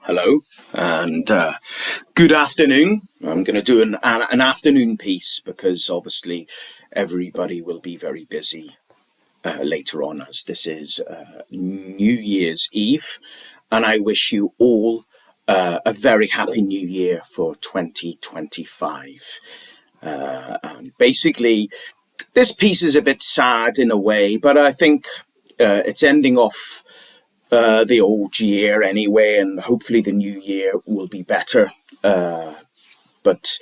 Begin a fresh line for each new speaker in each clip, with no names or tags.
Hello and good afternoon. I'm going to do an afternoon piece because obviously everybody will be very busy later on, as this is New Year's Eve, and I wish you all a very happy New Year for 2025. And basically, this piece is a bit sad in a way, but I think it's ending off the old year anyway, and hopefully the new year will be better. But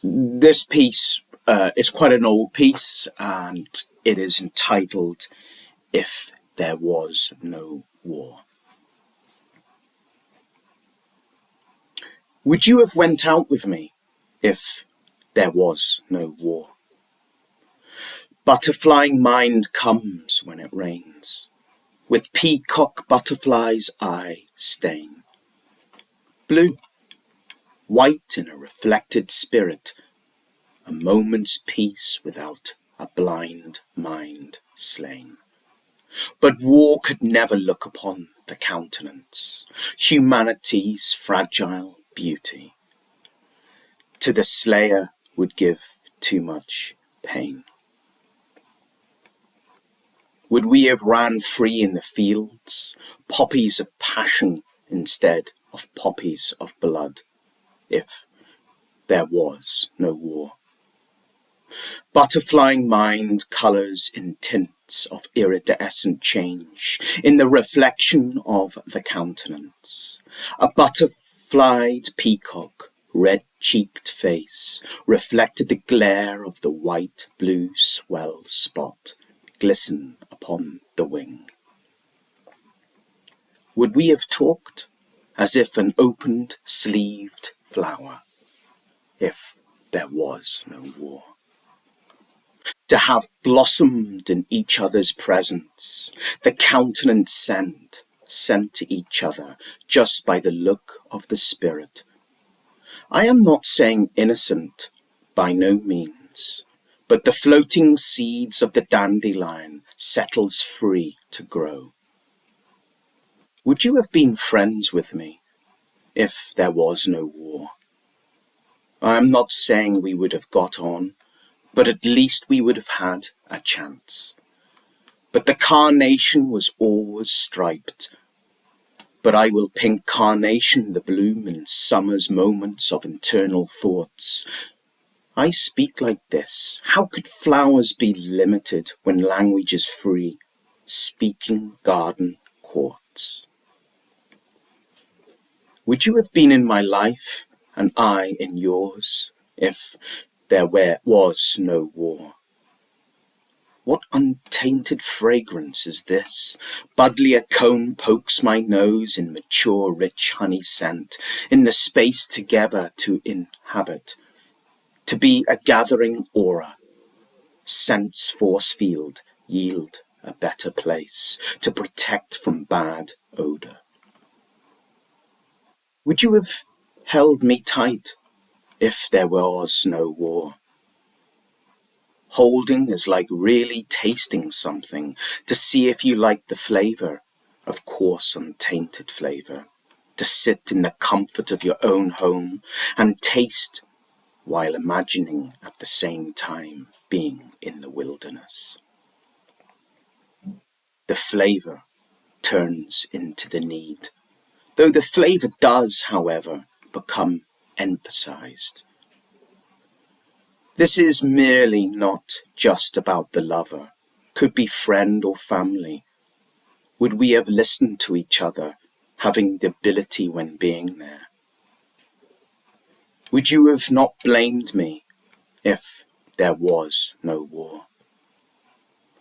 this piece is quite an old piece, and it is entitled "If There Was No War." Would you have went out with me if there was no war? Butterflying mind comes when it rains, with peacock butterfly's eye stain. Blue, white in a reflected spirit, a moment's peace without a blind mind slain. But war could never look upon the countenance, humanity's fragile beauty. To the slayer would give too much pain. Would we have ran free in the fields, poppies of passion instead of poppies of blood, if there was no war? Butterflying mind colours in tints of iridescent change in the reflection of the countenance. A butterflied peacock, red-cheeked face, reflected the glare of the white-blue swell spot glisten upon the wing. Would we have talked as if an opened sleeved flower, if there was no war? To have blossomed in each other's presence, the countenance sent to each other just by the look of the spirit. I am not saying innocent, by no means, but the floating seeds of the dandelion settles free to grow. Would you have been friends with me if there was no war? I am not saying we would have got on, but at least we would have had a chance. But the carnation was always striped. But I will pink carnation the bloom in summer's moments of internal thoughts. I speak like this. How could flowers be limited when language is free? Speaking garden courts. Would you have been in my life and I in yours if there was no war? What untainted fragrance is this? Buddleia cone pokes my nose in mature rich honey scent, in the space together to inhabit, to be a gathering aura. Scent's force field yield a better place, to protect from bad odour. Would you have held me tight if there was no war? Holding is like really tasting something to see if you like the flavour, of course untainted flavour, to sit in the comfort of your own home and taste while imagining at the same time being in the wilderness. The flavour turns into the need, though the flavour does, however, become emphasised. This is merely not just about the lover, could be friend or family. Would we have listened to each other, having the ability when being there? Would you have not blamed me if there was no war?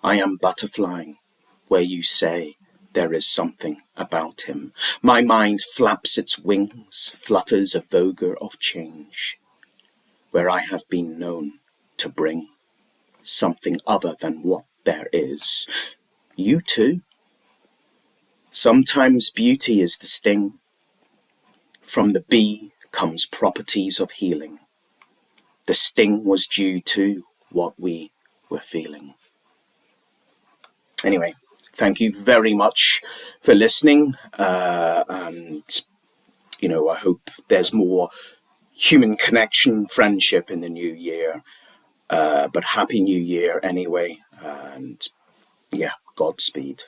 I am butterflying where you say there is something about him. My mind flaps its wings, flutters a voguer of change, where I have been known to bring something other than what there is. You too. Sometimes beauty is the sting. From the bee comes properties of healing. The sting was due to what we were feeling. Anyway, thank you very much for listening, and I hope there's more human connection, friendship in the new year. But Happy New Year anyway. And yeah, Godspeed.